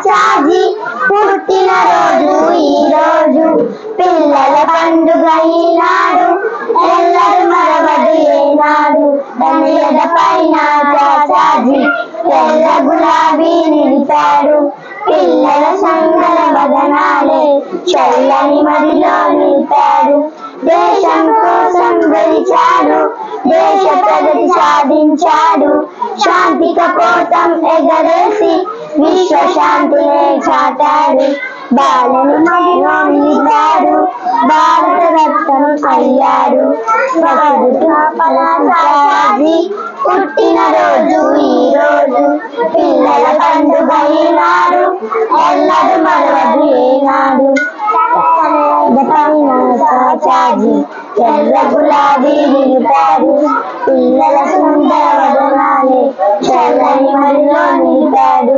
చాచాజీ పుట్టినరోజు ఈ రోజు, పిల్లల పండుగ ఈనాడు, ఎల్లరు మరవదు ఏనాడు. తన ఎద పైన చాచాజీ తెల్ల గులాబీ నిలిపాడు, పిల్లల సంగల వదనాలే చల్లని మదిలో నిలిపాడు. దేశం కోసం గెలిచాడు, దేశ ప్రగతి సాధించాడు, శాంతి కపోతం ఎగరేసి విశ్వ శాంతినే చాటాడు. బాలను మదిలో నిలిపాడు, భారత రత్నం అయ్యాడు. చాచాజీ పుట్టినరోజు ఈ రోజు, పిల్లల పండుగ ఈనాడు, ఎల్లరు మరవదు ఏనాడు. చాచాజీ తెల్ల గులాబీ నిలిపాడు, పిల్లల సుందర వదనాలే చల్లని మదిలో నిలిపాడు.